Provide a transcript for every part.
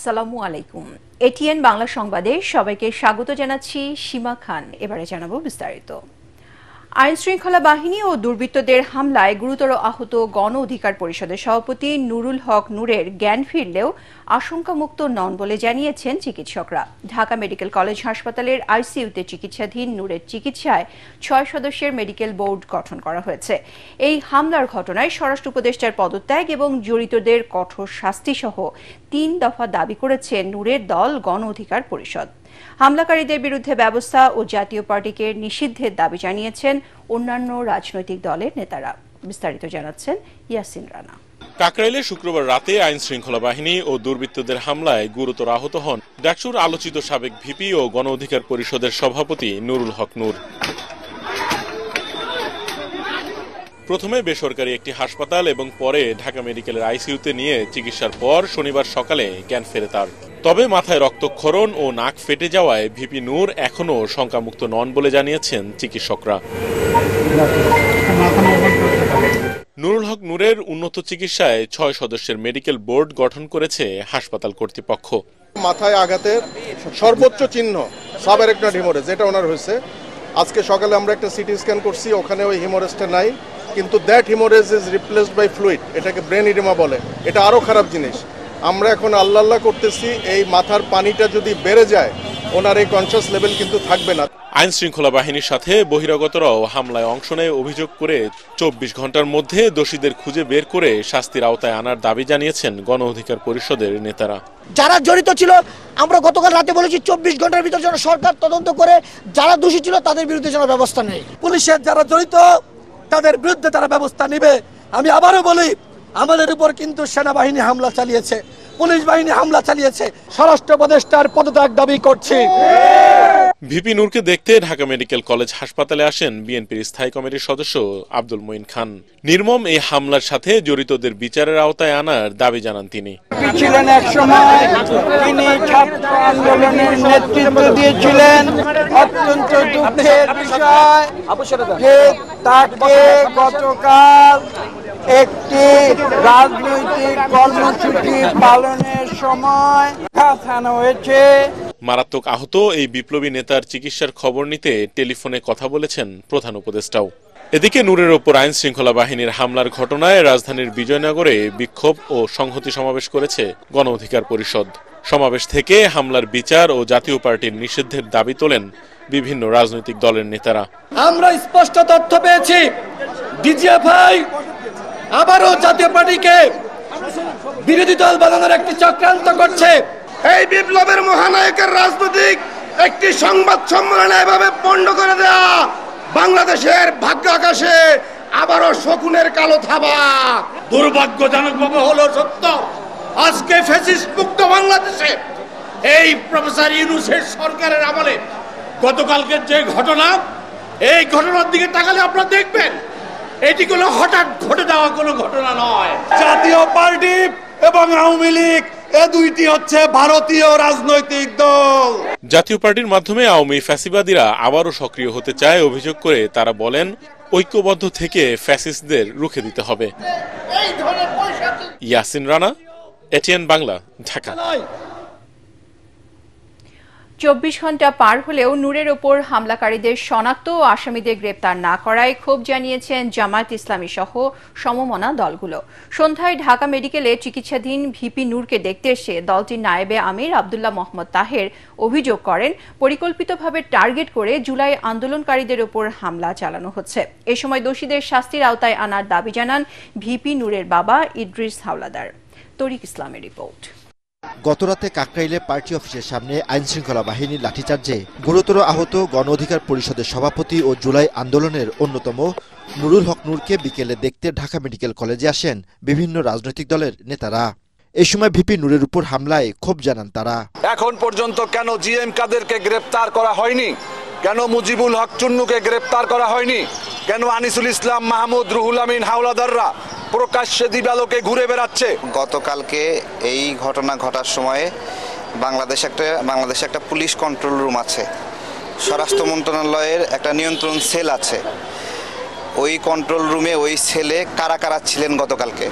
আসসালামু আলাইকুম। এটিএন বাংলা সংবাদে সবাইকে স্বাগত জানাচ্ছি সীমা খান। এবারে জানাবো বিস্তারিত। আইন শৃঙ্খলা বাহিনী ও দুর্বৃত্তদের হামলায় গুরুতর আহত গণ অধিকার পরিষদের সভাপতি নুরুল হক নূরের জ্ঞান ফিরলেও আশঙ্কামুক্ত নন বলে জানিয়েছেন চিকিৎসকরা। ঢাকা মেডিকেল কলেজ হাসপাতালের আইসিইউতে চিকিৎসাধীন নূরের চিকিৎসায় ৬ সদস্যের মেডিকেল বোর্ড গঠন করা হয়েছে। এই হামলার ঘটনায় স্বরাষ্ট্র উপদেষ্টার পদত্যাগ এবং জড়িতদের কঠোর শাস্তিসহ ৩ দফা দাবি করেছে নূরের দল গণ অধিকার পরিষদ। হামলাকারীদের বিরুদ্ধে ব্যবস্থা ও জাতীয় পার্টিকে নিষিদ্ধের দাবি জানিয়েছেন অন্যান্য রাজনৈতিক দলের নেতারা। বিস্তারিত জানাচ্ছেন ইয়াসিন রানা। কাকরাইলে শুক্রবার রাতে আইন শৃঙ্খলা বাহিনী ও দুর্বৃত্তদের হামলায় গুরুতর আহত হন ডাকসুর আলোচিত সাবেক ভিপি ও গণ অধিকার পরিষদের সভাপতি নুরুল হক নূর। প্রথমে বেসরকারি একটি হাসপাতাল এবং পরে ঢাকা মেডিকেলের আইসিইউতে নিয়ে চিকিৎসার পর শনিবার সকালে জ্ঞান ফেরে তার। তবে মাথায় রক্তক্ষরণ ও নাক ফেটে যাওয়ায় ভিপি নূর এখনও শঙ্কামুক্ত নন বলে জানিয়েছেন চিকিৎসকরা। নুরুল হক নূরের উন্নত চিকিৎসায় ৬ সদস্যের মেডিকেল বোর্ড গঠন করেছে হাসপাতাল কর্তৃপক্ষ। মাথায় আঘাতের সর্বোচ্চ চিহ্ন সাবআরেকনয়েড হিমোরেজ, যেটা ওনার হয়েছে। আজকে সকালে আমরা একটা সিটি স্ক্যান করছি, ওখানে ওই হিমোরেজটা নাই, কিন্তু that haemorrhage is replaced by fluid. এটাকে ব্রেন ইডেমা বলে। এটা আরও খারাপ জিনিস। আমরা এখন আল্লাহ করতেছি এই মাথার পানিটা যদি বেড়ে যায় ওনার এই কনশাস লেভেল কিন্তু থাকবে না। আইন শৃঙ্খলা বাহিনীর সাথে বহিরাগতরাও হামলায় অংশ নেয় অভিযোগ করে ২৪ ঘন্টার মধ্যে দোষীদের খুঁজে বের করে শাস্তির আওতায় আনার দাবি জানিয়েছেন গণ অধিকার পরিষদের নেতারা। যারা জড়িত ছিল আমরা গতকাল রাতে বলেছি ২৪ ঘন্টার ভিতর যেন সরকার তদন্ত করে যারা দোষী ছিল তাদের বিরুদ্ধে যেন ব্যবস্থা নেয়। পুলিশের যারা জড়িত তাদের বিরুদ্ধে তারা ব্যবস্থা নেবে। আমি আবারও বলি, আমাদের উপর কিন্তু সেনাবাহিনী হামলা চালিয়েছে, পুলিশ বাহিনী হামলা চালিয়েছে। স্বরাষ্ট্র উপদেষ্টার পদত্যাগ দাবি করছি। ভিপি নূরকে দেখতে ঢাকা মেডিকেল কলেজ হাসপাতালে আসেন বিএনপির স্থায়ী কমিটির সদস্য আব্দুল মঈন খান। নির্মম এই হামলার সাথে জড়িতদের বিচারের আওতায় আনার দাবি জানান তিনি। ছিলেন এক সময়, তিনি ছাত্র আন্দোলনের নেতৃত্ব দিয়েছিলেন। অত্যন্ত দুঃখের বিষয় যে তাকে গতকাল একটি রাজনৈতিক কর্মসূচি পালনের সময় থানা হয়েছে। মারাত্মক আহত এই বিপ্লবী নেতার চিকিৎসার খবর নিতে টেলিফোনে কথা বলেছেন প্রধান উপদেষ্টাও। এদিকে নূরের ওপর আইন শৃঙ্খলা বাহিনীর হামলার ঘটনায় রাজধানীর বিজয়নগরে বিক্ষোভ ও সংহতি সমাবেশ করেছে গণ অধিকার পরিষদ। সমাবেশ থেকে হামলার বিচার ও জাতীয় পার্টির নিষিদ্ধের দাবি তোলেন বিভিন্ন রাজনৈতিক দলের নেতারা। আমরা স্পষ্ট তথ্য পেয়েছি, ডিজিএফআই আবারও জাতীয় পার্টিকে বিরোধী দল বানানোর একটি চক্রান্ত করছে। এই বিপ্লবের মহানায়কের রাজনৈতিক একটি সংবাদ সম্মেলনে এভাবে পণ্ড করে দেয়া বাংলাদেশের ভাগ্য আকাশে আবারও শকুনের কালো থাবা। দুর্ভাগ্যজনকভাবে হলো সত্য, আজকে ফ্যাসিস্ট মুক্ত বাংলাদেশে এই প্রফেসর ইউনূসের সরকারের আমলে গতকালকের যে ঘটনা, এই ঘটনার দিকে তাকালে আপনারা দেখবেন এটি কোনো হঠাৎ ঘটে যাওয়া কোনো ঘটনা নয়। জাতীয় পার্টি এবং আওয়ামী লীগ এ দুইটি হচ্ছে ভারতীয় রাজনৈতিক দল। জাতীয় পার্টির মাধ্যমে আওয়ামী ফ্যাসিবাদীরা আবারও সক্রিয় হতে চায় অভিযোগ করে তারা বলেন ঐক্যবদ্ধ থেকে ফ্যাসিস্টদের রুখে দিতে হবে। ইয়াসিন রানা, এটিএন বাংলা, ঢাকা। ২৪ ঘন্টা পার হলেও নূরের ওপর হামলাকারীদের শনাক্ত ও আসামিদের গ্রেপ্তার না করায় ক্ষোভ জানিয়েছেন জামায়াত ইসলামী সহ সমমনা দলগুলো। সন্ধ্যায় ঢাকা মেডিকেলে চিকিৎসাধীন ভিপি নূরকে দেখতে এসে দলটির নায়েবে আমির আব্দুল্লাহ মোহাম্মদ তাহের অভিযোগ করেন পরিকল্পিতভাবে টার্গেট করে জুলাই আন্দোলনকারীদের ওপর হামলা চালানো হচ্ছে। এ সময় দোষীদের শাস্তির আওতায় আনার দাবি জানান ভিপি নূরের বাবা ইদ্রিস হাওলাদার। তরিক ইসলামের রিপোর্ট। গতরাতে কাকরাইলে পার্টি অফিসের সামনে আইন শৃঙ্খলা বাহিনীর লাঠিচার্জে গুরুতর আহত গণ অধিকার পরিষদের সভাপতি ও জুলাই আন্দোলনের অন্যতম নুরুল হক নূরকে বিকেলে দেখতে ঢাকা মেডিকেল কলেজে আসেন বিভিন্ন রাজনৈতিক দলের নেতারা। এই সময় ভিপি নূরের উপর হামলায় ক্ষোভ জানান তারা। এখন পর্যন্ত কেন জিএম কাদেরকে গ্রেপ্তার করা হয়নি, কেন মুজিবুল হক চুন্নুকে গ্রেপ্তার করা হয়নি, কেন আনিসুল ইসলাম মাহমুদ, রুহুল আমিন হাওলাদাররা প্রকাশ্যে দিবালোকে ঘুরে বেড়াচ্ছে? গতকালকে এই ঘটনা ঘটার সময়ে বাংলাদেশে একটা পুলিশ কন্ট্রোল রুম আছে, স্বরাষ্ট্র মন্ত্রণালয়ের একটা নিয়ন্ত্রণ সেল আছে। ওই কন্ট্রোল রুমে ওই সেলে কারা কারা ছিলেন গতকালকে,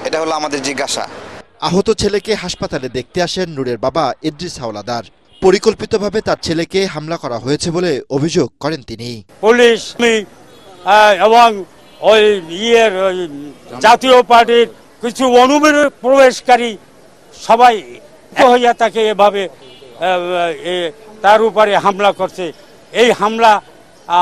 এটা হলো আমাদের জিজ্ঞাসা। আহত ছেলেকে হাসপাতালে দেখতে আসেন নূরের বাবা ইদ্রিস হাওলাদার। পরিকল্পিতভাবে তার ছেলেকে হামলা করা হয়েছে বলে অভিযোগ করেন তিনি। পুলিশ এবং ওই জাতীয় পার্টির কিছু অনুপ্রবেশকারী সবাই হইয়া তাকে এভাবে তার উপরে হামলা করছে। এই হামলা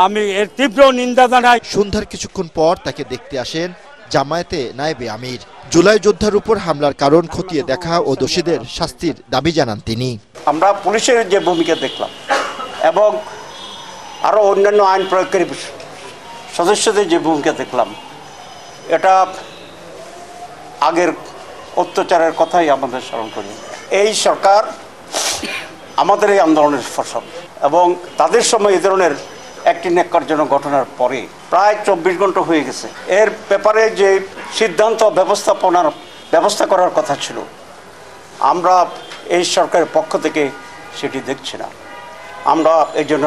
আমি এর তীব্র নিন্দা জানাই। সন্ধ্যার কিছুক্ষণ পর তাকে দেখতে আসেন জামায়াতে নায়েবে আমির। জুলাই যোদ্ধার উপর হামলার কারণ খতিয়ে দেখা ও দোষীদের শাস্তির দাবি জানান তিনি। আমরা পুলিশের যে ভূমিকা দেখলাম এবং আরও অন্যান্য আইন প্রয়োগকারী সদস্যদের যে ভূমিকা দেখলাম, এটা আগের অত্যাচারের কথাই আমাদের স্মরণ করি। এই সরকার আমাদের এই আন্দোলনের ফসল এবং তাদের সময় এই ধরনের একটি ন্যাক্কারজনক ঘটনার পরে প্রায় 24 ঘন্টা হয়ে গেছে। এর ব্যাপারে যে সিদ্ধান্ত ব্যবস্থা করার কথা ছিল, আমরা এই সরকারের পক্ষ থেকে সেটি দেখছি না। আমরা এই জন্য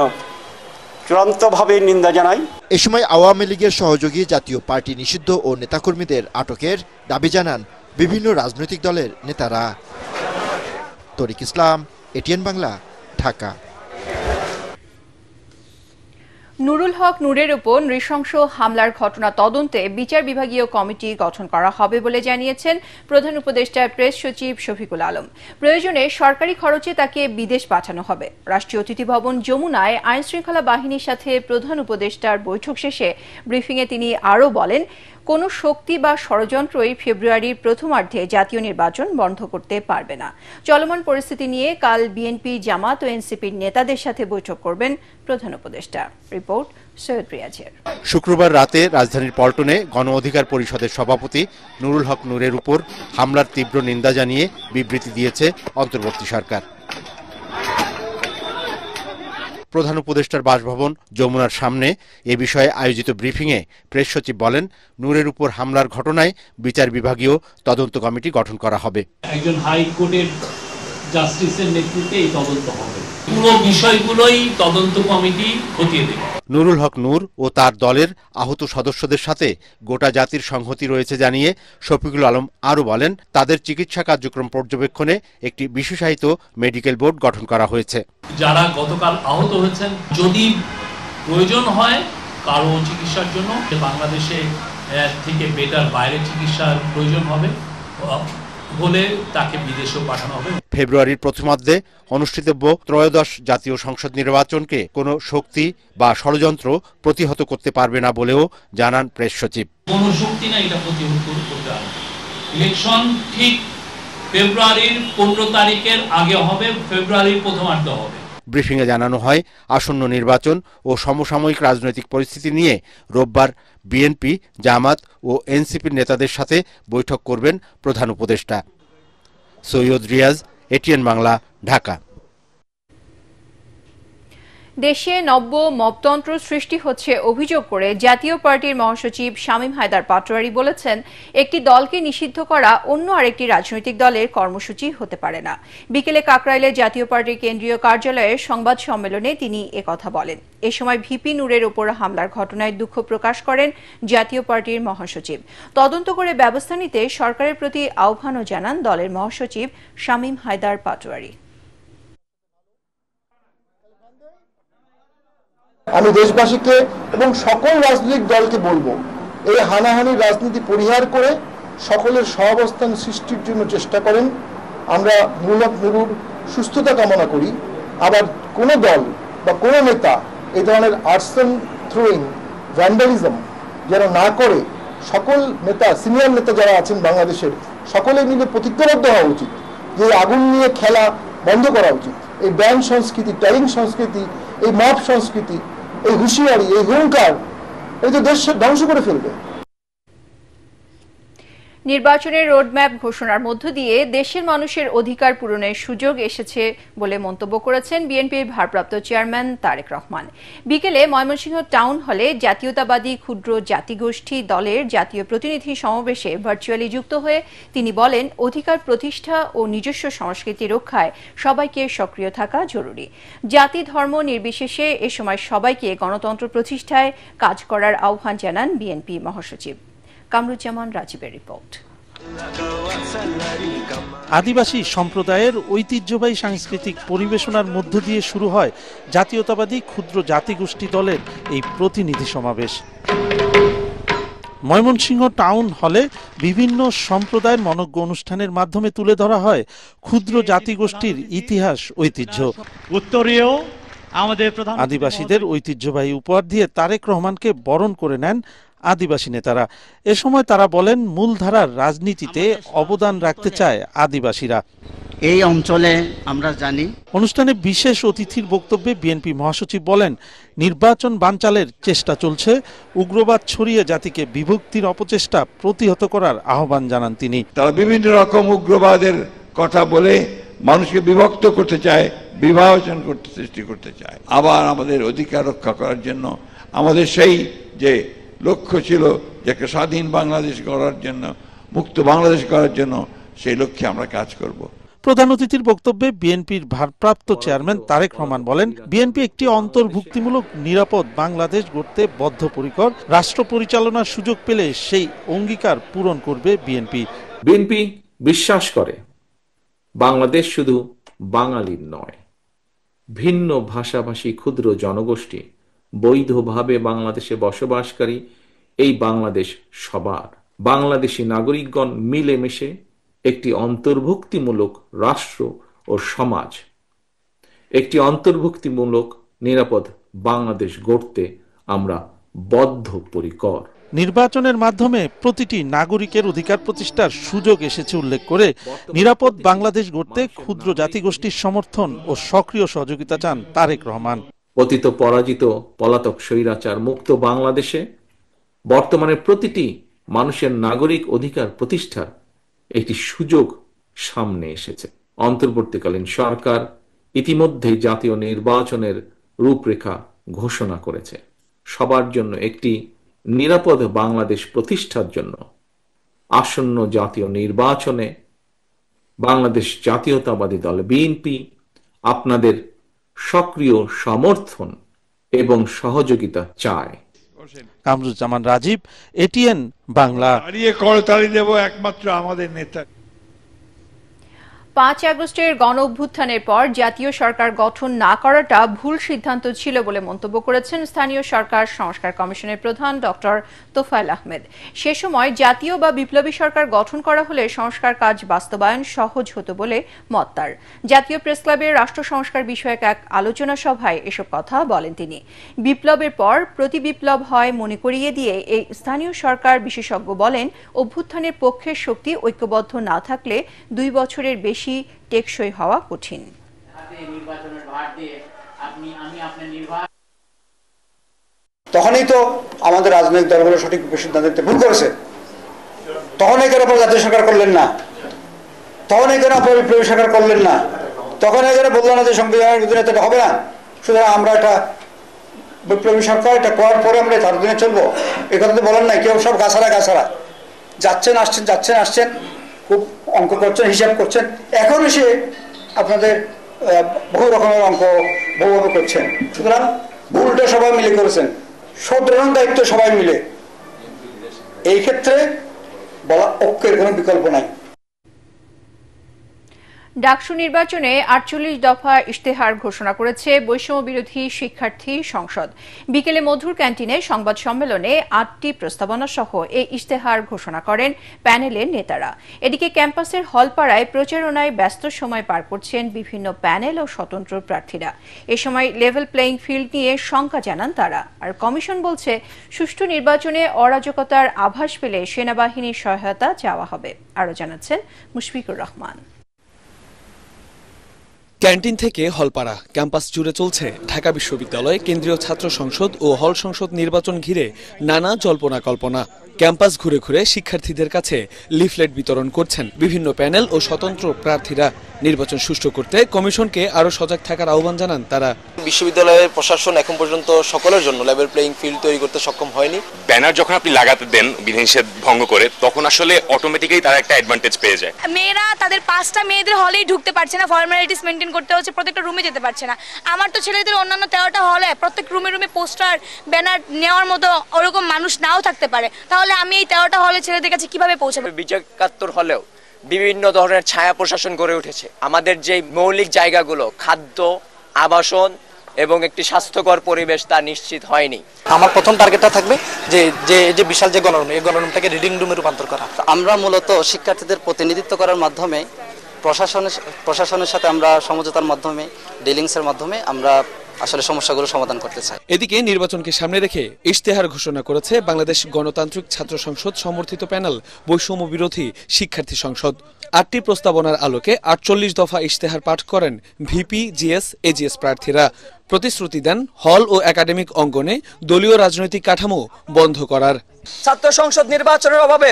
চূড়ান্তভাবে নিন্দা জানাই। এ সময় আওয়ামী লীগের সহযোগী জাতীয় পার্টি নিষিদ্ধ ও নেতাকর্মীদের আটকের দাবি জানান বিভিন্ন রাজনৈতিক দলের নেতারা। তরিক ইসলাম, এটিএন বাংলা, ঢাকা। নুরুল হক নূরের উপর নৃশংস হামলার ঘটনা তদন্তে বিচার বিভাগীয় কমিটি গঠন করা হবে বলে জানিয়েছেন প্রধান উপদেষ্টা প্রেস সচিব শফিকুল আলম। প্রয়োজনে সরকারি খরচে তাকে বিদেশ পাঠানো হবে। রাষ্ট্রীয় অতিথি ভবন যমুনায় আইন শৃঙ্খলা বাহিনীর সাথে প্রধান উপদেষ্টার বৈঠক শেষে ব্রিফিংয়ে তিনি আরও বলেন, কোন শক্তি বা ষড়যন্ত্রই ফেব্রুয়ারির প্রথমার্ধে জাতীয় নির্বাচন বন্ধ করতে পারবে না। চলমান পরিস্থিতি নিয়ে কাল বিএনপি, জামাত ও এনসিপির নেতাদের সাথে বৈঠক করবেন প্রধান উপদেষ্টা। রিপোর্ট সৈয়দ রিয়াজের। শুক্রবার রাতে রাজধানীর পল্টনে গণ অধিকার পরিষদের সভাপতি নুরুল হক নূরের উপর হামলার তীব্র নিন্দা জানিয়ে বিবৃতি দিয়েছে অন্তর্বর্তী সরকার। প্রধান উপদেষ্টার বাসভবন যমুনার সামনে এ বিষয়ে আয়োজিত ব্রিফিংয়ে প্রেস সচিব বলেন, নূরের উপর হামলার ঘটনায় বিচার বিভাগীয় তদন্ত কমিটি গঠন করা হবে। একজন হাইকোর্টের জাস্টিসের নেতৃত্বে এই তদন্ত হবে। পুরো বিষয়গুলোই তদন্ত কমিটি খতিয়ে দেবে। নুরুল হক নূর ও তার দলের আহত সদস্যদের সাথে গোটা জাতির সংহতি রয়েছে জানিয়ে শফিকুল আলম আরও বলেন, তাদের চিকিৎসা কার্যক্রম পর্যবেক্ষণে একটি বিশেষায়িত মেডিকেল বোর্ড গঠন করা হয়েছে। যারা গতকাল আহত হয়েছেন, যদি প্রয়োজন হয় কারো চিকিৎসার জন্য বাংলাদেশে থেকে বেটার বাইরে চিকিৎসার প্রয়োজন হবে বলে তাকে বিদেশেও পাঠানো হবে। ফেব্রুয়ারির প্রথমার্ধে অনুষ্ঠিতব্য ত্রয়োদশ জাতীয় সংসদ নির্বাচনকে কোনো শক্তি বা ষড়যন্ত্র প্রতিহত করতে পারবে না বলেও জানান প্রেস সচিব। কোনো শক্তি না এটা প্রতিহত করতে পারবে। ইলেকশন ঠিক ফেব্রুয়ারির 15 তারিখের আগে হবে, ফেব্রুয়ারির প্রথমার্ধে হবে। ব্রিফিংয়ে জানানো হয়, আসন্ন নির্বাচন ও সমসাময়িক রাজনৈতিক পরিস্থিতি নিয়ে রোববার বিএনপি, জামাত ও এনসিপির নেতাদের সাথে বৈঠক করবেন প্রধান উপদেষ্টা। সৈয়দ রিয়াজ, এটিএন বাংলা, ঢাকা। দেশে নব্য মপতন্ত্র সৃষ্টি হচ্ছে অভিযোগ করে জাতীয় পার্টির মহাসচিব শামীম হায়দার পাটোয়ারি বলেছেন, একটি দলকে নিষিদ্ধ করা অন্য আরেকটি রাজনৈতিক দলের কর্মসূচি হতে পারে না। বিকেলে কাকরাইলে জাতীয় পার্টির কেন্দ্রীয় কার্যালয়ে সংবাদ সম্মেলনে তিনি একথা বলেন। এ সময় ভিপি নূরের উপর হামলার ঘটনায় দুঃখ প্রকাশ করেন জাতীয় পার্টির মহাসচিব। তদন্ত করে ব্যবস্থা নিতে সরকারের প্রতি আহ্বানও জানান দলের মহাসচিব শামীম হায়দার পাটোয়ারি। আমি দেশবাসীকে এবং সকল রাজনৈতিক দলকে বলবো, এই হানাহানি রাজনীতি পরিহার করে সকলের সহাবস্থান সৃষ্টির জন্য চেষ্টা করেন। আমরা নুরুর সুস্থতা কামনা করি। আবার কোনো দল বা কোনো নেতা এই ধরনের আর্সন থ্রোয়িং, ভ্যান্ডালিজম যেন না করে সকল নেতা, সিনিয়র নেতা যারা আছেন বাংলাদেশের, সকলে মিলে প্রতিজ্ঞাবদ্ধ হওয়া উচিত যে আগুন নিয়ে খেলা বন্ধ করা উচিত। এই ব্যান্ড সংস্কৃতি, ট্যারিং সংস্কৃতি, এই মব সংস্কৃতি, এই হুঁশিয়ারি, এই হুঙ্কার, এই তো দেশ ধ্বংস করে ফেলবে। নির্বাচনের রোডম্যাপ ঘোষণার মধ্য দিয়ে দেশের মানুষের অধিকার পূরণের সুযোগ এসেছে বলে মন্তব্য করেছেন বিএনপির ভারপ্রাপ্ত চেয়ারম্যান তারেক রহমান। বিকেলে ময়মনসিংহ টাউন হলে জাতীয়তাবাদী ক্ষুদ্র জাতিগোষ্ঠী দলের জাতীয় প্রতিনিধি সমাবেশে ভার্চুয়ালি যুক্ত হয়ে তিনি বলেন, অধিকার প্রতিষ্ঠা ও নিজস্ব সংস্কৃতি রক্ষায় সবাইকে সক্রিয় থাকা জরুরি। জাতি ধর্ম নির্বিশেষে এ সময় সবাইকে গণতন্ত্র প্রতিষ্ঠায় কাজ করার আহ্বান জানান বিএনপি মহাসচিব। কামরুজ্জামান রাজীবের রিপোর্ট। আদিবাসী সম্প্রদায়ের ঐতিহ্যবাহী সাংস্কৃতিক পরিবেশনার মধ্য দিয়ে শুরু হয় জাতীয়তাবাদী ক্ষুদ্র জাতিগোষ্ঠী দলের এই প্রতিনিধি সমাবেশ। ময়মনসিংহ টাউন হলে বিভিন্ন সম্প্রদায়ের মনজ্ঞ অনুষ্ঠানের মাধ্যমে তুলে ধরা হয় ক্ষুদ্র জাতিগোষ্ঠীর ইতিহাস ঐতিহ্য। উত্তরীয় আমাদের আদিবাসীদের ঐতিহ্যবাহী উপহার দিয়ে তারেক রহমানকে বরণ করে নেন আদিবাসী নেতারা। এ সময় তারা বলেন, মূলধারার রাজনীতিতে অবদান রাখতে চায় আদিবাসীরা। এই অঞ্চলে আমরা জানি। অনুষ্ঠানে বিশেষ অতিথির বক্তব্যে বিএনপি মহাসচিব বলেন, নির্বাচন বানচালের চেষ্টা চলছে, উগ্রবাদ ছড়িয়ে জাতিকে বিভক্তির অপচেষ্টা প্রতিহত করার আহ্বান জানান তিনি। তারা বিভিন্ন রকম উগ্রবাদের কথা বলে মানুষকে বিভক্ত করতে চায়, বিভাজন করতে সৃষ্টি করতে চায়। আবার আমাদের অধিকার রক্ষা করার জন্য আমাদের সেই যে লক্ষ্য ছিল যে একটা স্বাধীন বাংলাদেশ গড়ার জন্য, মুক্ত বাংলাদেশ গড়ার জন্য, সেই লক্ষ্যে আমরা কাজ করব। প্রধান অতিথির বক্তব্যে বিএনপির ভারপ্রাপ্ত চেয়ারম্যান তারেক রহমান বলেন, বিএনপি একটি অন্তর্ভুক্তিমূলক নিরাপদ বাংলাদেশ গড়তে বদ্ধপরিকর। রাষ্ট্র পরিচালনার সুযোগ পেলে সেই অঙ্গীকার পূরণ করবে বিএনপি। বিএনপি বিশ্বাস করে বাংলাদেশ শুধু বাঙালির নয়, ভিন্ন ভাষাভাষী ক্ষুদ্র জনগোষ্ঠী বৈধভাবে বাংলাদেশে বসবাসকারী এই বাংলাদেশ সবার। বাংলাদেশি নাগরিকগণ মিলেমিশে একটি অন্তর্ভুক্তিমূলক রাষ্ট্র ও সমাজ, একটি অন্তর্ভুক্তিমূলক নিরাপদ বাংলাদেশ গড়তে আমরা বদ্ধপরিকর। নির্বাচনের মাধ্যমে প্রতিটি নাগরিকের অধিকার প্রতিষ্ঠার সুযোগ এসেছে উল্লেখ করে নিরাপদ বাংলাদেশ গড়তে ক্ষুদ্র জাতিগোষ্ঠীর সমর্থন ও সক্রিয় সহযোগিতা চান তারেক রহমান। অতীত পরাজিত পলাতক স্বৈরাচার মুক্ত বাংলাদেশে বর্তমানে প্রতিটি মানুষের নাগরিক অধিকার প্রতিষ্ঠার একটি সুযোগ সামনে এসেছে। অন্তর্বর্তীকালীন সরকার ইতিমধ্যেই জাতীয় নির্বাচনের রূপরেখা ঘোষণা করেছে। সবার জন্য একটি নিরাপদ বাংলাদেশ প্রতিষ্ঠার জন্য আসন্ন জাতীয় নির্বাচনে বাংলাদেশ জাতীয়তাবাদী দল বিএনপি আপনাদের সক্রিয় সমর্থন এবং সহযোগিতা চায়। কামরুজ্জামান রাজীব, এটিএন বাংলা। করতালি দেব একমাত্র আমাদের নেতা। 5 আগস্টের গণ অভ্যুত্থানের পর জাতীয় সরকার গঠন না করাটা ভুল সিদ্ধান্ত ছিল বলে মন্তব্য করেছেন স্থানীয় সরকার সংস্কার কমিশনের প্রধান ডক্টর তোফায়েল আহমেদ। সে সময় জাতীয় বা বিপ্লবী সরকার গঠন করা হলে সংস্কার কাজ বাস্তবায়ন সহজ হতো বলে মত তার। জাতীয় প্রেসক্লাবের রাষ্ট্র সংস্কার বিষয়ক এক আলোচনা সভায় এসব কথা বলেন তিনি। বিপ্লবের পর প্রতি বিপ্লব হয় মনে করিয়ে দিয়ে এই স্থানীয় সরকার বিশেষজ্ঞ বলেন, অভ্যুত্থানের পক্ষের শক্তি ঐক্যবদ্ধ না থাকলে 2 বছরের বেশি টেকসই হওয়া কঠিন। তখনই তো আমাদের রাজনৈতিক দলগুলো সঠিক সিদ্ধান্ত নিতে ভুল করেছে। তখন এই কেন জাতীয় সরকার করলেন না, তখন এই কেন বিপ্লবী সরকার করলেন না, তখন এই কেন বললেন না যে সংবিধানের অধীনে এটা হবে না, সুতরাং আমরা এটা বিপ্লবী সরকার এটা করার পরে আমরা তার অধীনে চলবো, এই কথা তো বলেন নাই। কেউ সব গাছারা যাচ্ছেন আসছেন খুব অঙ্ক করছেন, হিসাব করছেন, এখন এসে আপনাদের বহু রকমের অঙ্ক বহুভাবে করছেন। সুতরাং ভুলটা সবাই মিলে করেছেন, শোধরানোর দায়িত্ব সবাই মিলে। এই ক্ষেত্রে বলা ঐক্যের কোনো বিকল্প নাই। ডাকসু নির্বাচনে 48 দফা ইশতেহার ঘোষণা করেছে বৈষম্য বিরোধী শিক্ষার্থী সংসদ। বিকেলে মধুর ক্যান্টিনে সংবাদ সম্মেলনে 8টি প্রস্তাবনা সহ এই ইশতেহার ঘোষণা করেন প্যানেলের নেতারা। এদিকে ক্যাম্পাসের হলপাড়ায় প্রচারণায় ব্যস্ত সময় পার করছেন বিভিন্ন প্যানেল ও স্বতন্ত্র প্রার্থীরা। এ সময় লেভেল প্লেইং ফিল্ড নিয়ে শঙ্কা জানান তারা। আর কমিশন বলছে, সুষ্ঠু নির্বাচনে অরাজকতার আভাস পেলে সেনাবাহিনীর সহায়তা চাওয়া হবে। আরও জানাচ্ছেন মুশফিকুর রহমান। ক্যান্টিন থেকে হলপাড়া ক্যাম্পাস জুড়ে চলছে ঢাকা বিশ্ববিদ্যালয় কেন্দ্রীয় ছাত্র সংসদ ও হল সংসদ নির্বাচন ঘিরে নানা জল্পনা কল্পনা। ক্যাম্পাস ঘুরে ঘুরে শিক্ষার্থীদের কাছে লিফলেট বিতরণ করছেন বিভিন্ন প্যানেল ও স্বতন্ত্র প্রার্থীরা। নির্বাচন সুষ্ঠু করতে কমিশনকে আরো সজাগ থাকার আহ্বান জানান তারা। বিশ্ববিদ্যালয়ের প্রশাসন এখন পর্যন্ত সকলের জন্য লেভেল প্লেইং ফিল্ড তৈরি করতে সক্ষম হয়নি। ব্যানার যখন আপনি লাগাতে দেন বিধিনিষেধ ভঙ্গ করে, তখন আসলে অটোমেটিক্যালি তারা একটা অ্যাডভান্টেজ পেয়ে যায়। মেয়েরা তাদের 5টা মেয়েদের হলেই ঢুকতে পারছে না, ফর্মালিটিস মেনটেন করতে হচ্ছে, প্রত্যেকটা রুমে যেতে পারছে না। আমার তো ছেলেদের অন্যান্য 13টা হলে প্রত্যেক রুমে রুমে পোস্টার ব্যানার নেওয়ার মতো ওরকম মানুষ নাও থাকতে পারে, তাহলে আমি এই 13টা হলে ছেলেদের কাছে কিভাবে পৌঁছাবো? বিজয় 71 হলেও বিভিন্ন ধরনের ছায়া প্রশাসন গড়ে উঠেছে। আমাদের যে মৌলিক জায়গাগুলো, খাদ্য, আবাসন এবং একটি স্বাস্থ্যকর পরিবেশ, তা নিশ্চিত হয়নি। আমার প্রথম টার্গেটটা থাকবে যে বিশাল যে গণরুম, এই গণরুমটাকে রিডিং রুমে রূপান্তর করা। আমরা মূলত শিক্ষার্থীদের প্রতিনিধিত্ব করার মাধ্যমে প্রশাসনের সাথে আমরা সমঝোতার মাধ্যমে, ডিলিংসের মাধ্যমে আমরা আসলে সমস্যাগুলো সমাধান করতে চাই। এদিকে নির্বাচনকে সামনে রেখে ইশতেহার ঘোষণা করেছে বাংলাদেশ গণতান্ত্রিক ছাত্র সংসদ সমর্থিত প্যানেল বৈষম্য বিরোধী শিক্ষার্থী সংসদ। 8টি প্রস্তাবনার আলোকে 48 দফা ইশতেহার পাঠ করেন ভিপি, জিএস, এজিএস প্রার্থীরা। প্রতিশ্রুতি দেন হল ও একাডেমিক অঙ্গনে দলীয় রাজনৈতিক কাঠামো বন্ধ করার। ছাত্র সংসদ নির্বাচনের অভাবে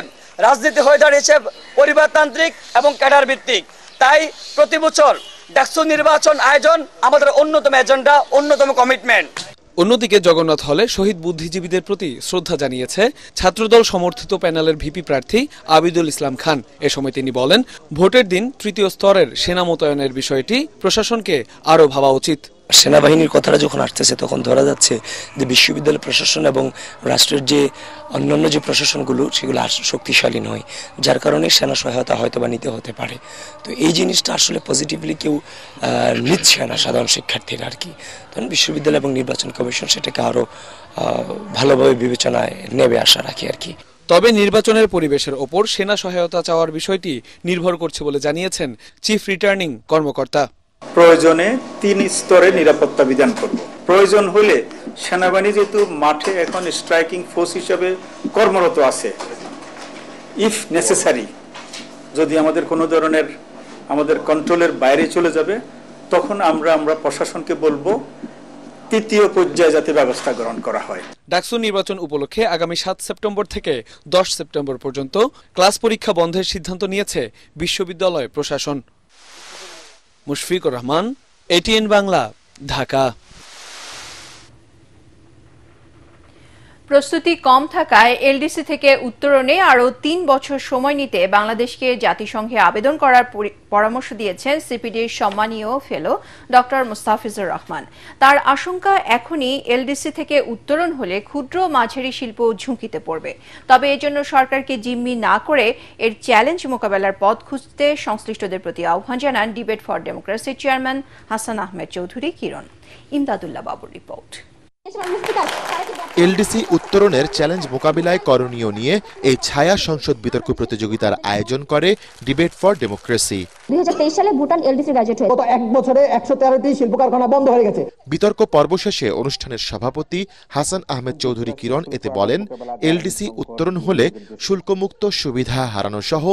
রাজনীতি হয়ে দাঁড়িয়েছে পরিবারতান্ত্রিক এবং ক্যাডার ভিত্তিক। তাই প্রতি বছর ডাকসু নির্বাচন আয়োজন আমাদের অন্যতম এজেন্ডা, অন্যতম কমিটমেন্ট। অন্যদিকে জগন্নাথ হলে শহীদ বুদ্ধিজীবীদের প্রতি শ্রদ্ধা জানিয়েছে ছাত্রদল সমর্থিত প্যানেলের ভিপি প্রার্থী আবিদুল ইসলাম খান। এ সময় তিনি বলেন, ভোটের দিন তৃতীয় স্তরের সেনা মোতায়েনের বিষয়টি প্রশাসনকে আরও ভাবা উচিত। সেনাবাহিনীর কথাটা যখন আসতেছে তখন ধরা যাচ্ছে যে বিশ্ববিদ্যালয় প্রশাসন এবং রাষ্ট্রের যে অন্যান্য যে প্রশাসনগুলো সেগুলো শক্তিশালী নয়, যার কারণে সেনা সহায়তা হয়তো বা নিতে হতে পারে। তো এই জিনিসটা আসলে পজিটিভলি কেউ নিচ্ছে না সাধারণ শিক্ষার্থীরা আর কি। তখন বিশ্ববিদ্যালয় এবং নির্বাচন কমিশন সেটাকে আরও ভালোভাবে বিবেচনায় নেবে আশা রাখি আর কি। তবে নির্বাচনের পরিবেশের ওপর সেনা সহায়তা চাওয়ার বিষয়টি নির্ভর করছে বলে জানিয়েছেন চিফ রিটার্নিং কর্মকর্তা। প্রয়োজনে 3 স্তরে নিরাপত্তা বিধান করব। প্রয়োজন হলে সেনাবাহিনী যেহেতু মাঠে এখন স্ট্রাইকিং ফোর্স হিসেবে কর্মরত আছে, ইফ নেসেসারি যদি আমাদের কোনো ধরনের আমাদের কন্ট্রোলের বাইরে চলে যাবে, তখন আমরা প্রশাসনকে বলবো 3য় পর্যায়ে যাতে ব্যবস্থা গ্রহণ করা হয়। ডাকসু নির্বাচন উপলক্ষে আগামী 7 সেপ্টেম্বর থেকে 10 সেপ্টেম্বর পর্যন্ত ক্লাস পরীক্ষা বন্ধের সিদ্ধান্ত নিয়েছে বিশ্ববিদ্যালয় প্রশাসন। মুশফিকুর রহমান, এটিএন বাংলা, ঢাকা। প্রস্তুতি কম থাকায় এলডিসি থেকে উত্তরণে আরও 3 বছর সময় নিতে বাংলাদেশকে জাতিসংঘে আবেদন করার পরামর্শ দিয়েছেন সিপিডির সম্মানীয় ফেলো ডক্টর মুস্তাফিজুর রহমান। তার আশঙ্কা, এখনই এলডিসি থেকে উত্তরণ হলে ক্ষুদ্র মাঝারি শিল্প ঝুঁকিতে পড়বে। তবে এজন্য সরকারকে জিম্মি না করে এর চ্যালেঞ্জ মোকাবেলার পথ খুঁজতে সংশ্লিষ্টদের প্রতি আহ্বান জানান ডিবেট ফর ডেমোক্রেসির চেয়ারম্যান হাসান আহমেদ চৌধুরী কিরণ। ইমদাদুল্লাহ বাবুর রিপোর্ট। এলডিসি উত্তরণের চ্যালেঞ্জ মোকাবিলায় করণীয় নিয়ে এই ছায়া সংসদ বিতর্ক প্রতিযোগিতার আয়োজন করে ডিবেট ফর ডেমোক্রেসি। 2023 সালে ভুটান এলডিসি গ্রাজুয়েট হয়েছে। গত 1 বছরে 113টি শিল্প কারখানা বন্ধ হয়ে গেছে। বিতর্ক পর্ব শেষে অনুষ্ঠানের সভাপতি হাসান আহমেদ চৌধুরী কিরণ এতে বলেন, এলডিসি উত্তরণ হলে শুল্কমুক্ত সুবিধা হারানো সহ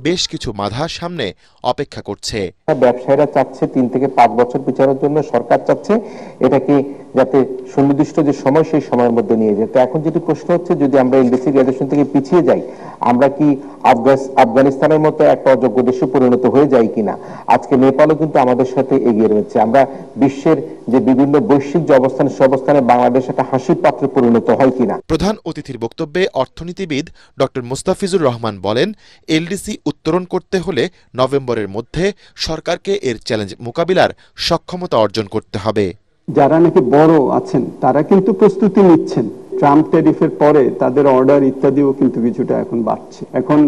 বেশ কিছু বাধা সামনে অপেক্ষা করছে। ব্যবসায়ীরা চাচ্ছে 3 থেকে 5 বছর পিছানোর জন্য, সরকার চাচ্ছে এটাকে যাতে সুনির্দিষ্ট যে সময় সেই সময়ের মধ্যে নিয়ে যায়। তো এখন যেটি প্রশ্ন হচ্ছে, যদি আমরা এলডিসি গ্রাজুয়েশন থেকে পিছিয়ে যাই, আমরা কি আফগানিস্তানের মতো একটা অযোগ্য দেশে পরিণত হয়ে যাই কিনা? আজকে নেপালও কিন্তু আমাদের সাথে এগিয়ে রয়েছে। আমরা বিশ্বের যে বিভিন্ন বৈশ্বিক যে অবস্থান, সে অবস্থানে বাংলাদেশ একটা হাসির পাত্রে পরিণত হয় কিনা? প্রধান অতিথির বক্তব্যে অর্থনীতিবিদ ডক্টর মুস্তাফিজুর রহমান বলেন, এলডিসি উত্তরণ করতে হলে নভেম্বরের মধ্যে সরকারকে এর চ্যালেঞ্জ মোকাবিলার সক্ষমতা অর্জন করতে হবে। যারা নাকি বড় আছেন তারা কিন্তু প্রস্তুতি নিচ্ছেন। ট্রাম্প ট্যারিফের পরে তাদের অর্ডার ইত্যাদিও কিন্তু কিছুটা এখন বাড়ছে। এখন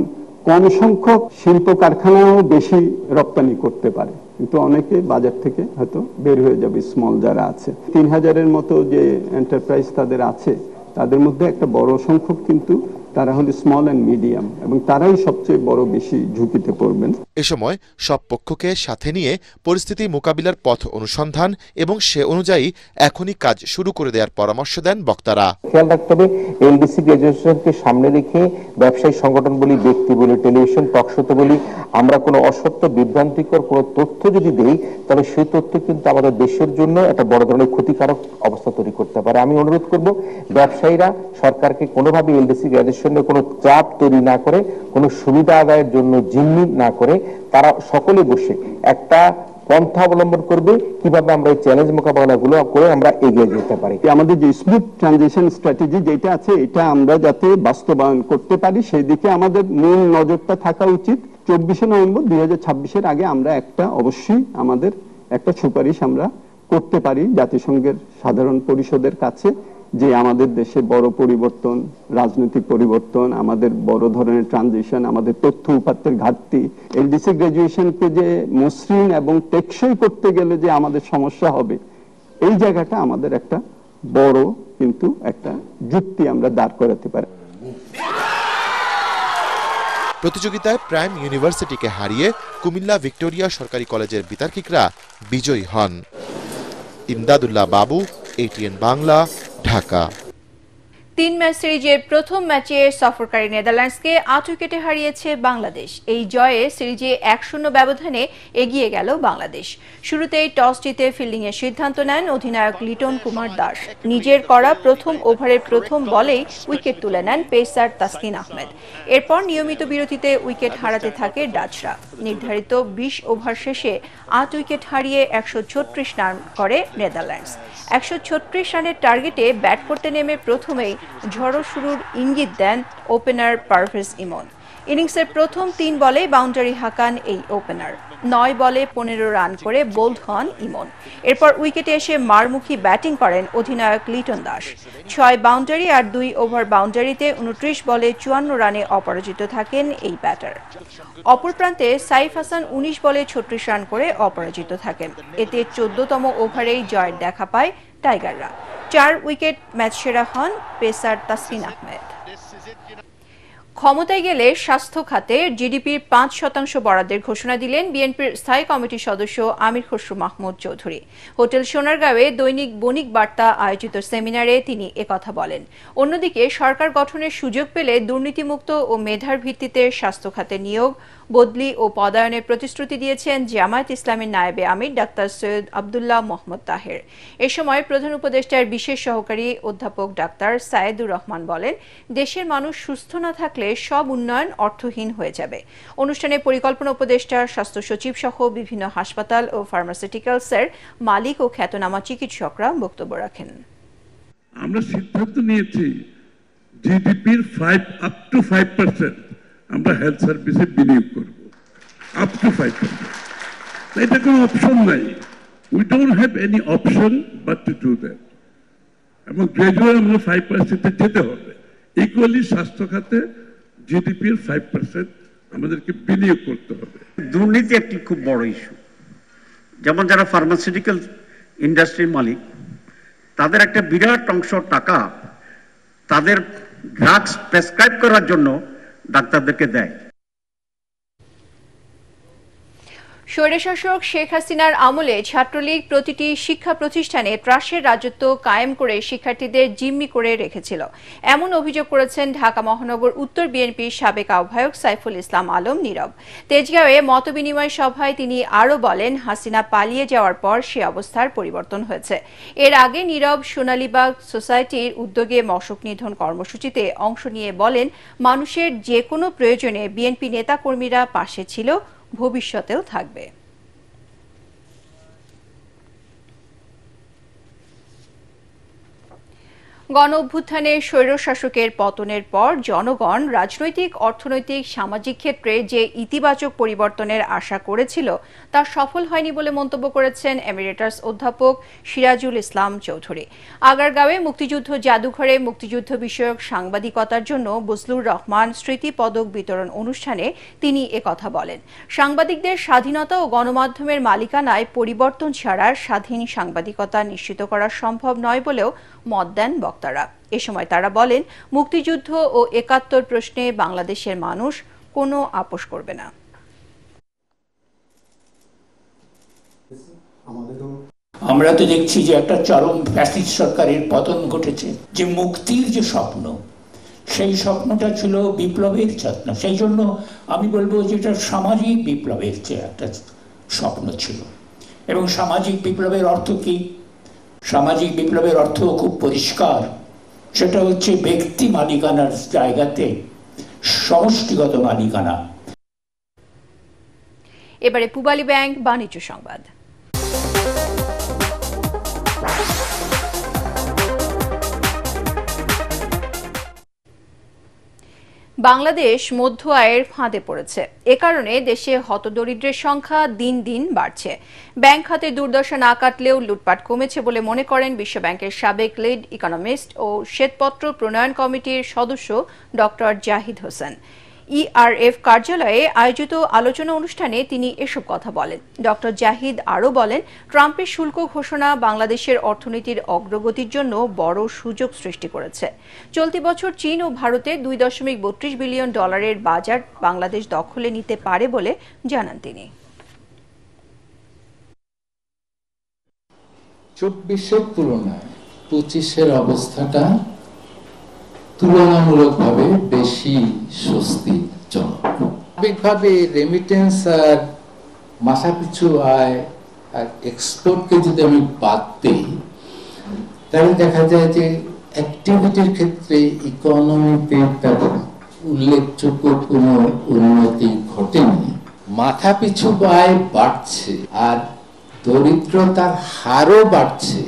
কম সংখ্যক শিল্প কারখানাও বেশি রপ্তানি করতে পারে, কিন্তু অনেকে বাজার থেকে হয়তো বের হয়ে যাবে। স্মল যারা আছে, 3000-এর মতো যে এন্টারপ্রাইজ তাদের আছে, তাদের মধ্যে একটা বড় সংখ্যক কিন্তু তারা হলো স্মল অ্যান্ড মিডিয়াম, এবং তারাই সবচেয়ে বড় বেশি ঝুঁকিতে পড়বেন। এ সময় সব পক্ষকে সাথে নিয়ে পরিস্থিতি মোকাবিলার পথ অনুসন্ধান এবং সে অনুযায়ী এখনই কাজ শুরু করে দেওয়ার পরামর্শ দেন বক্তারা। খেয়াল রাখতে হবে, এলডিসি গ্রাজুয়েশনকে সামনে রেখে ব্যবসায়ী সংগঠন বলি, ব্যক্তি বলি, টেলিভিশন টকশোতে বলি, আমরা কোনো অসত্য বিভ্রান্তিকর কোনো তথ্য যদি দেই, তাহলে সেই তথ্য কিন্তু আমাদের দেশের জন্য একটা বড় ধরনের ক্ষতিকারক অবস্থা তৈরি করতে পারে। আমি অনুরোধ করব ব্যবসায়ীরা সরকারকে কোনোভাবে এলডিসি গ্রাজুয়েশন জাতির সামনে কোনো চাপ তৈরি না করে, কোনো সুবিধা আদায়ের জন্য জিম্মি না করে তারা সকলে বসে একটা পন্থা অবলম্বন করবে কিভাবে আমরা এই চ্যালেঞ্জ মোকাবেলাগুলো করে আমরা এগিয়ে যেতে পারি। আমাদের যে স্মুথ ট্রানজিশন স্ট্র্যাটেজি যেটা আছে এটা আমরা যাতে বাস্তবায়ন করতে পারি সেই দিকে আমাদের মূল নজরটা থাকা উচিত। 24শে নভেম্বর 2026-এর আগে আমরা অবশ্যই আমাদের একটা সুপারিশ আমরা করতে পারি জাতিসংঘের সাধারণ পরিষদের কাছে যে আমাদের দেশে বড় পরিবর্তন, রাজনৈতিক পরিবর্তন, আমাদের বড় ধরনের ট্রানজিশন, আমাদের তথ্য উপাত্তের ঘাটতি, এলডিসি গ্রাজুয়েশনকে যে মসৃণ এবং টেকসই করতে গেলে যে আমাদের সমস্যা হবে, এই জায়গাটা আমাদের একটা বড় কিন্তু একটা যুক্তি আমরা দাঁড় করাতে পারি। প্রতিযোগিতায় প্রাইম ইউনিভার্সিটিকে হারিয়ে কুমিল্লা ভিক্টোরিয়া সরকারি কলেজের বিতার্কিকরা বিজয়ী হন। ইমদাদুল্লাহ বাবু, ATN বাংলা, ঢাকা। 3 ম্যাচ সিরিজের প্রথম ম্যাচে সফরকারী নেদারল্যান্ডসকে 8 উইকেটে হারিয়েছে বাংলাদেশ। এই জয়ে সিরিজে 1-0 ব্যবধানে এগিয়ে গেল বাংলাদেশ। শুরুতেই টস জিতে ফিল্ডিং এর সিদ্ধান্ত নেন অধিনায়ক লিটন কুমার দাস। নিজের করা প্রথম ওভারের প্রথম বলেই উইকেট তুলে নেন পেসার তাসকিন আহমেদ। এরপর নিয়মিত বিরতিতে উইকেট হারাতে থাকে ডাচরা। নির্ধারিত 20 ওভার শেষে 8 উইকেট হারিয়ে 136 রান করে নেদারল্যান্ডস। 136 রানের টার্গেটে ব্যাট করতে নেমে প্রথমেই ঝড়ো শুরুর ইঙ্গিত দেন ওপেনার পারভেজ ইমন। ইনিংসের প্রথম 3 বলে বাউন্ডারি হাঁকান এই ওপেনার। 9 বলে 15 রান করে বোল্ড হন ইমন। এরপর উইকেটে এসে মারমুখী ব্যাটিং করেন অধিনায়ক লিটন দাস। 6 বাউন্ডারি আর 2 ওভার বাউন্ডারিতে 29 বলে 54 রানে অপরাজিত থাকেন এই ব্যাটার। অপর প্রান্তে সাইফ হাসান 19 বলে 36 রান করে অপরাজিত থাকেন। এতে 14তম ওভারেই জয়ের দেখা পায় টাইগাররা। 4 উইকেট ম্যাচ সেরা হন পেসার তাসকিন আহমেদ। ক্ষমতায় গেলে স্বাস্থ্য খাতে জিডিপির 5% বরাদ্দের ঘোষণা দিলেন বিএনপির স্থায়ী কমিটির সদস্য আমির খসরু মাহমুদ চৌধুরী। হোটেল সোনারগাঁওয়ে দৈনিক বণিক বার্তা আয়োজিত সেমিনারে তিনি একথা বলেন। অন্যদিকে সরকার গঠনের সুযোগ পেলে দুর্নীতিমুক্ত ও মেধার ভিত্তিতে স্বাস্থ্য খাতে নিয়োগ, বদলি ও পদায়নের প্রতিশ্রুতি দিয়েছেন জামায়াত ইসলামের নায়েবে আমির ডাক্তার সৈয়দ আব্দুল্লাহ মোহাম্মদ তাহের। এ সময় প্রধান উপদেষ্টার বিশেষ সহকারী অধ্যাপক ডাক্তার সায়েদুর রহমান বলেন, দেশের মানুষ সুস্থ না থাকলে সব উন্নয়ন অর্থহীন হয়ে যাবে। অনুষ্ঠানে পরিকল্পনা উপদেষ্টা, স্বাস্থ্য সচিব সহ বিভিন্ন হাসপাতাল ও ফার্মাসিউটিক্যালসের মালিক ও খ্যাতনামা চিকিৎসকরা বক্তব্য রাখেন। আমরা সিদ্ধান্ত নিয়েছি জিডিপির 5% আমরা হেলথ সার্ভিসে বিনিয়োগ করব, আপ টু 5%। এটা কোনো অপশন নাই, we don't have any option but to do that. এবং গ্রাজুয়াল আমরা 5%-এ যেতে হবে। ইকুয়ালি স্বাস্থ্য খাতে জিডিপির 5% আমাদেরকে বিনিয়োগ করতে হবে। দুর্নীতি একটি খুব বড় ইস্যু। যেমন যারা ফার্মাসিউটিক্যাল ইন্ডাস্ট্রির মালিক, তাদের একটা বিরাট অংশ টাকা তাদের ড্রাগস প্রেসক্রাইব করার জন্য ডাক্তারদেরকে দেয়। স্বৈরশাসক শেখ হাসিনার আমলে ছাত্রলীগ প্রতিটি শিক্ষা প্রতিষ্ঠানে ত্রাসের রাজত্ব কায়েম করে শিক্ষার্থীদের জিম্মি করে রেখেছিল, এমন অভিযোগ করেছেন ঢাকা মহানগর উত্তর বিএনপির সাবেক আহ্বায়ক সাইফুল ইসলাম আলম নীরব। তেজগাঁওয়ে মতবিনিময় সভায় তিনি আরও বলেন, হাসিনা পালিয়ে যাওয়ার পর সে অবস্থার পরিবর্তন হয়েছে। এর আগে নীরব সোনালীবাগ সোসাইটির উদ্যোগে মশক নিধন কর্মসূচিতে অংশ নিয়ে বলেন, মানুষের যে কোনো প্রয়োজনে বিএনপি নেতাকর্মীরা পাশে ছিল, ভবিষ্যতেও থাকবে। গণ অভ্যুত্থানে স্বৈরশাসকের পতনের পর জনগণ রাজনৈতিক, অর্থনৈতিক, সামাজিক ক্ষেত্রে যে ইতিবাচক পরিবর্তনের আশা করেছিল তা সফল হয়নি বলে মন্তব্য করেছেন এমিরেটাস অধ্যাপক সিরাজুল ইসলাম চৌধুরী। আগারগাঁওয়ে মুক্তিযুদ্ধ জাদুঘরে মুক্তিযুদ্ধ বিষয়ক সাংবাদিকতার জন্য বজলুর রহমান স্মৃতি পদক বিতরণ অনুষ্ঠানে তিনি একথা বলেন। সাংবাদিকদের স্বাধীনতা ও গণমাধ্যমের মালিকানায় পরিবর্তন ছাড়া স্বাধীন সাংবাদিকতা নিশ্চিত করা সম্ভব নয় বলেও মত দেন বক্তারা। এ সময় তারা বলেন, মুক্তিযুদ্ধ ও ৭১ প্রশ্নে বাংলাদেশের মানুষ কোনো আপোষ করবে না। আমরা তো দেখছি যে একটা চরম ফ্যাসিস্ট সরকারের পতন ঘটেছে। যে মুক্তির যে স্বপ্ন, সেই স্বপ্নটা ছিল বিপ্লবের স্বপ্ন। সেই জন্য আমি বলবো যে এটা সামাজিক বিপ্লবের যে একটা স্বপ্ন ছিল। এবং সামাজিক বিপ্লবের অর্থ কি? সামাজিক বিপ্লবের অর্থ খুব পরিষ্কার, সেটা হচ্ছে ব্যক্তি মালিকানার জায়গাতে সমষ্টিগত মালিকানা। এবারে পূবালী ব্যাংক বাণিজ্য সংবাদ। বাংলাদেশ মধ্য আয়ের ফাঁদে পড়েছে। এ কারণে দেশে হতদরিদ্রের সংখ্যা দিন দিন বাড়ছে। ব্যাংক খাতে দুর্দশা না কাটলেও লুটপাট কমেছে বলে মনে করেন বিশ্বব্যাংকের সাবেক লিড ইকোনমিস্ট ও শ্বেতপত্র প্রণয়ন কমিটির সদস্য ডক্টর জাহিদ হোসেন। ইআরএফ কার্যালয়ে আয়োজিত আলোচনা অনুষ্ঠানে তিনি এসব কথা বলেন। ডক্টর জাহিদ আরও বলেন, ট্রাম্পের শুল্ক ঘোষণা বাংলাদেশের অর্থনীতির অগ্রগতির জন্য বড় সুযোগ সৃষ্টি করেছে। চলতি বছর চীন ও ভারতে $2.32 বিলিয়ন বাজার বাংলাদেশ দখলে নিতে পারে বলে জানান তিনি। 24-এর তুলনায় 25-এর অবস্থাটা তুলনামূলকভাবে বেশি স্বস্তিজনক। স্বাভাবিকভাবে রেমিটেন্স আর মাথাপিছু আয় আর এক্সপোর্টকে যদি আমি বাদ দিই, তাহলে দেখা যায় যে অ্যাক্টিভিটির ক্ষেত্রে ইকোনমিতে তেমন উল্লেখযোগ্য কোনো উন্নতি ঘটেনি। মাথাপিছু আয় বাড়ছে আর দরিদ্রতার হারও বাড়ছে,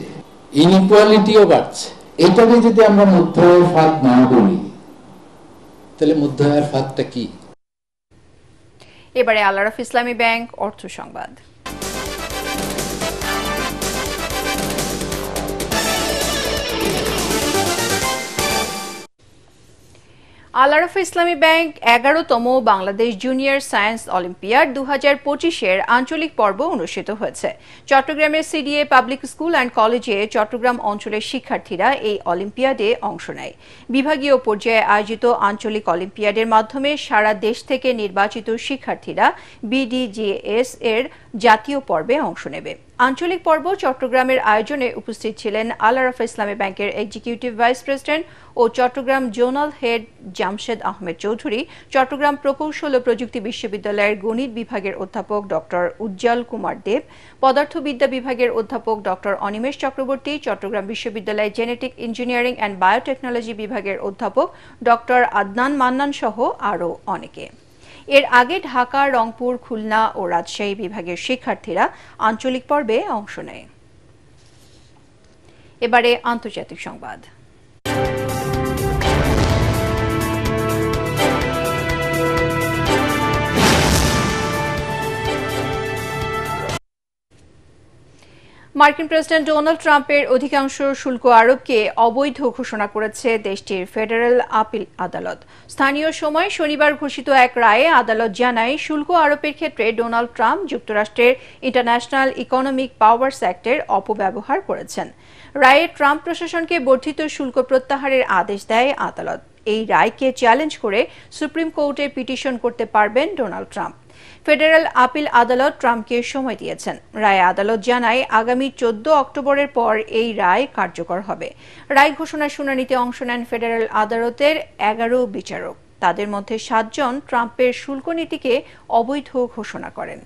ইনইকুয়ালিটিও বাড়ছে। এটাকে যদি আমরা মধ্য আয়ের ফাঁদ না বলি, তাহলে মধ্য আয়ের ফাঁদটা কি? এবারে আল আরাফাহ ইসলামী ব্যাংক অর্থ সংবাদ। আল আরাফাহ ইসলামী ব্যাংক 11তম বাংলাদেশ জুনিয়র সায়েন্স অলিম্পিয়াড 2025-এর আঞ্চলিক পর্ব অনুষ্ঠিত হয়েছে। চট্টগ্রামের সিডিএ পাবলিক স্কুল অ্যান্ড কলেজে চট্টগ্রাম অঞ্চলের শিক্ষার্থীরা এই অলিম্পিয়াডে অংশ নেয়। বিভাগীয় পর্যায়ে আয়োজিত আঞ্চলিক অলিম্পিয়াডের মাধ্যমে সারা দেশ থেকে নির্বাচিত শিক্ষার্থীরা বিডিজিএস এর জাতীয় পর্বে অংশ নেবে। আঞ্চলিক পর্ব চট্টগ্রামের আয়োজনে উপস্থিত ছিলেন আল আরাফাহ ইসলামী ব্যাংকের এক্সিকিউটিভ ভাইস প্রেসিডেন্ট ও চট্টগ্রাম জোনাল হেড জামশেদ আহমেদ চৌধুরী, চট্টগ্রাম প্রকৌশল ও প্রযুক্তি বিশ্ববিদ্যালয়ের গণিত বিভাগের অধ্যাপক ডক্টর উজ্জ্বল কুমার দেব, পদার্থবিদ্যা বিভাগের অধ্যাপক ডক্টর অনিমেষ চক্রবর্তী, চট্টগ্রাম বিশ্ববিদ্যালয়ের জেনেটিক ইঞ্জিনিয়ারিং অ্যান্ড বায়োটেকনোলজি বিভাগের অধ্যাপক ডক্টর আদনান মান্নান সহ আরও অনেকে। এর আগে ঢাকা, রংপুর, খুলনা ও রাজশাহী বিভাগের শিক্ষার্থীরা আঞ্চলিক পর্বে অংশ নেয়। এবারে আন্তর্জাতিক সংবাদ। মার্কিন প্রেসিডেন্ট ডোনাল্ড ট্রাম্পের অধিকাংশ শুল্ক আরোপকে অবৈধ ঘোষণা করেছে দেশটির ফেডারেল আপিল আদালত। স্থানীয় সময় শনিবার ঘোষিত এক রায়ে আদালত জানায়, শুল্ক আরোপের ক্ষেত্রে ডোনাল্ড ট্রাম্প যুক্তরাষ্ট্রের ইন্টারন্যাশনাল ইকোনমিক পাওয়ার্স অ্যাক্টের অপব্যবহার করেছেন। রায়ে ট্রাম্প প্রশাসনকে বর্ধিত শুল্ক প্রত্যাহারের আদেশ দেয় আদালত। এই রায়কে চ্যালেঞ্জ করে সুপ্রিম কোর্টে পিটিশন করতে পারবেন ডোনাল্ড ট্রাম্প। ফেডারেল আপিল আদালত ট্রাম্পকে সময় দিয়েছেন। রায়ে আদালত জানায়, আগামী 14 অক্টোবরের পর এই রায় কার্যকর হবে। রায় ঘোষণার শুনানিতে অংশ নেন ফেডারেল আদালতের 11 বিচারক। তাদের মধ্যে 7 জন ট্রাম্পের শুল্ক নীতিকে অবৈধ ঘোষণা করেন।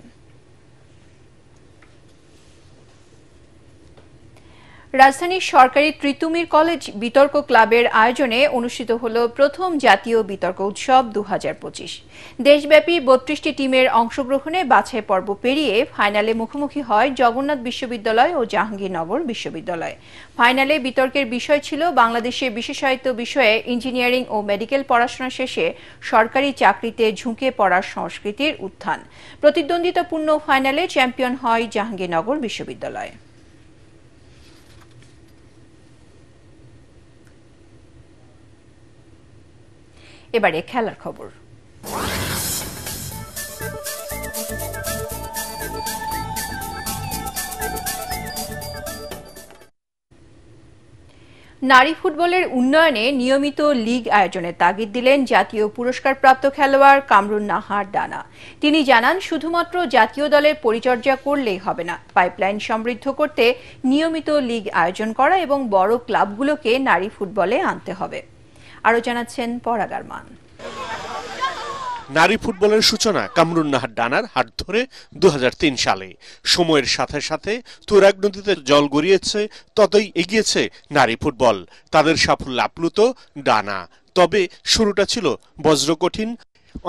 রাজধানীর সরকারি ত্রিতুমির কলেজ বিতর্ক ক্লাবের আয়োজনে অনুষ্ঠিত হল প্রথম জাতীয় বিতর্ক উৎসব 2025। দেশব্যাপী 32টি টিমের অংশগ্রহণে বাছাই পর্ব পেরিয়ে ফাইনালে মুখোমুখি হয় জগন্নাথ বিশ্ববিদ্যালয় ও জাহাঙ্গীরনগর বিশ্ববিদ্যালয়। ফাইনালে বিতর্কের বিষয় ছিল বাংলাদেশে বিশেষায়িত বিষয়ে ইঞ্জিনিয়ারিং ও মেডিকেল পড়াশোনা শেষে সরকারি চাকরিতে ঝুঁকে পড়ার সংস্কৃতির উত্থান। প্রতিদ্বন্দ্বিতাপূর্ণ ফাইনালে চ্যাম্পিয়ন হয় জাহাঙ্গীরনগর বিশ্ববিদ্যালয়। এবারে খেলার খবর। নারী ফুটবলের উন্নয়নে নিয়মিত লীগ আয়োজনের তাগিদ দিলেন জাতীয় পুরস্কারপ্রাপ্ত খেলোয়াড় কামরুন নাহার ডানা। তিনি জানান, শুধুমাত্র জাতীয় দলের পরিচর্যা করলেই হবে না, পাইপলাইন সমৃদ্ধ করতে নিয়মিত লীগ আয়োজন করা এবং বড় ক্লাবগুলোকে নারী ফুটবলে আনতে হবে। আরও জানাচ্ছেন পরাগ আরমান। নারী ফুটবলের সূচনা কামরুন নাহার ডানার হাত ধরে 2003 সালে। সময়ের সাথে সাথে তুরাগ নদীতে জল গড়িয়েছে, ততই এগিয়েছে নারী ফুটবল। তাদের সাফল্য আপ্লুত ডানা। তবে শুরুটা ছিল বজ্রকঠিন।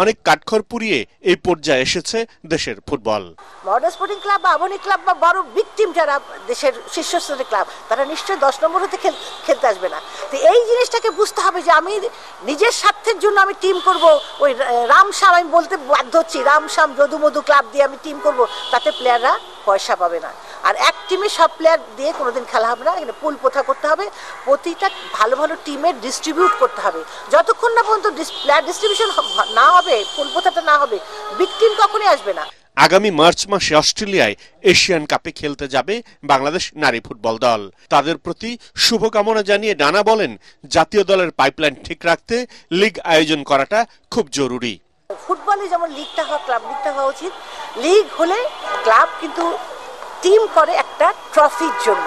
অনেক কাঠখড় পুড়িয়ে এই পর্যায়ে এসেছে দেশের ফুটবল। মডার্ন স্পোর্টিং ক্লাব বা আবাহনী ক্লাব বা বড় বিগ টিম যারা দেশের শীর্ষস্তরের ক্লাব, তারা নিশ্চয়ই 10 নম্বর হতে খেলতে আসবে না। তো এই জিনিসটাকে বুঝতে হবে যে আমি নিজের স্বার্থের জন্য আমি টিম করব। ওই রামশ্যাম, আমি বলতে বাধ্য হচ্ছি, রামশ্যাম যদুমধু ক্লাব দিয়ে আমি টিম করব, তাতে প্লেয়াররা পয়সা পাবে না। আর এক টিমে সব প্লেয়ার দিয়ে কোনোদিন খেলা হবে না। এখানে পুল প্রথা করতে হবে, প্রতিটা ভালো ভালো টিমে ডিস্ট্রিবিউট করতে হবে। যতক্ষণ না পর্যন্ত প্লেয়ার ডিস্ট্রিবিউশন না হবে, পুল প্রথাটা না হবে, বিগ টিম কখনোই আসবে না। আগামী মার্চ মাসে অস্ট্রেলিয়ায় এশিয়ান কাপে খেলতে যাবে বাংলাদেশ নারী ফুটবল দল। তাদের প্রতি শুভকামনা জানিয়ে ডানা বলেন, জাতীয় দলের পাইপলাইন ঠিক রাখতে লিগ আয়োজন করাটা খুব জরুরি। ফুটবলে যেমন লিগটা হওয়া, ক্লাব লিগটা হওয়া উচিত। লিগ হলে ক্লাব কিন্তু টিম করে একটা ট্রফির জন্য,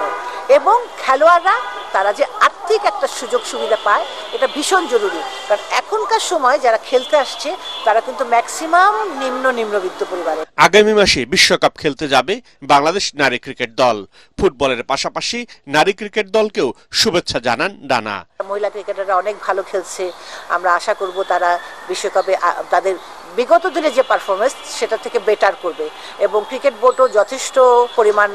এবং খেলোয়াড়রা তারা যে আর্থিক একটা সুযোগ সুবিধা পায়, এটা ভীষণ জরুরি। কারণ এখনকার সময় যারা খেলতে আসছে তারা কিন্তু ম্যাক্সিমাম নিম্নবিত্ত পরিবারের। আগামী মাসে বিশ্বকাপ খেলতে যাবে বাংলাদেশ নারী ক্রিকেট দল। ফুটবলের পাশাপাশি নারী ক্রিকেট দলকেও শুভেচ্ছা জানান ডানা। মহিলা ক্রিকেটাররা অনেক ভালো খেলছে, আমরা আশা করব তারা বিশ্বকাপে তাদের বিগত দিনে যে পারফরমেন্স সেটা থেকে বেটার করবে, এবং ক্রিকেট বোর্ডও যথেষ্ট পরিমাণ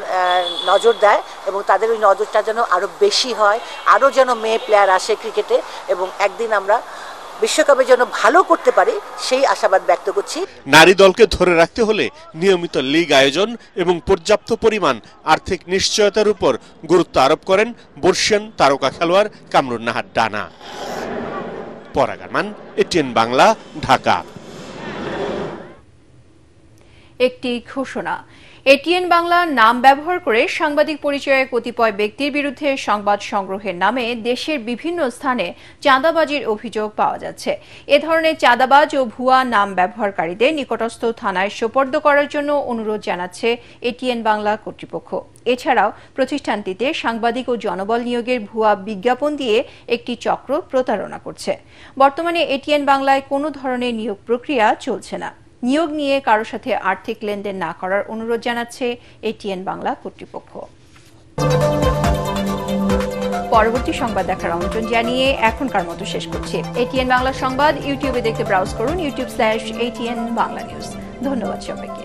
নজর দেয়, এবং তাদের ওই নজরটা যেন আরও বেশি হয়, আরও যেন মেয়ে প্লেয়ার আসে ক্রিকেটে, এবং একদিন আমরা বিশ্বকাপে যেন ভালো করতে পারি সেই আশাবাদ ব্যক্ত করছি। নারী দলকে ধরে রাখতে হলে নিয়মিত লিগ আয়োজন এবং পর্যাপ্ত পরিমাণ আর্থিক নিশ্চয়তার উপর গুরুত্ব আরোপ করেন বর্ষিয়ান তারকা খেলোয়াড় কামরুন নাহার ডানা। পরাগ আরমান, এটিএন বাংলা, ঢাকা। একটি ঘোষণা। এটিএন বাংলা নাম ব্যবহার করে সাংবাদিক পরিচয়ে কতিপয় ব্যক্তির বিরুদ্ধে সংবাদ সংগ্রহের নামে দেশের বিভিন্ন স্থানে চাঁদাবাজির অভিযোগ পাওয়া যাচ্ছে। এ ধরনের চাঁদাবাজ ও ভুয়া নাম ব্যবহারকারীদের নিকটস্থ থানায় সোপর্দ করার জন্য অনুরোধ জানাচ্ছে এটিএন বাংলা কর্তৃপক্ষ। এছাড়াও প্রতিষ্ঠানটিতে সাংবাদিক ও জনবল নিয়োগের ভুয়া বিজ্ঞাপন দিয়ে একটি চক্র প্রতারণা করছে। বর্তমানে এটিএন বাংলায় কোনো ধরনের নিয়োগ প্রক্রিয়া চলছে না। নিয়োগ নিয়ে কারোর সাথে আর্থিক লেনদেন না করার অনুরোধ জানাচ্ছে এটিএন বাংলা কর্তৃপক্ষ। পরবর্তী সংবাদ দেখার আমন্ত্রণ জানিয়ে এখনকার মতো শেষ করছি। এটিএন বাংলা সংবাদ ইউটিউবে দেখতে ব্রাউজ করুন youtube.com/ATN Bangla News। ধন্যবাদ সবাইকে।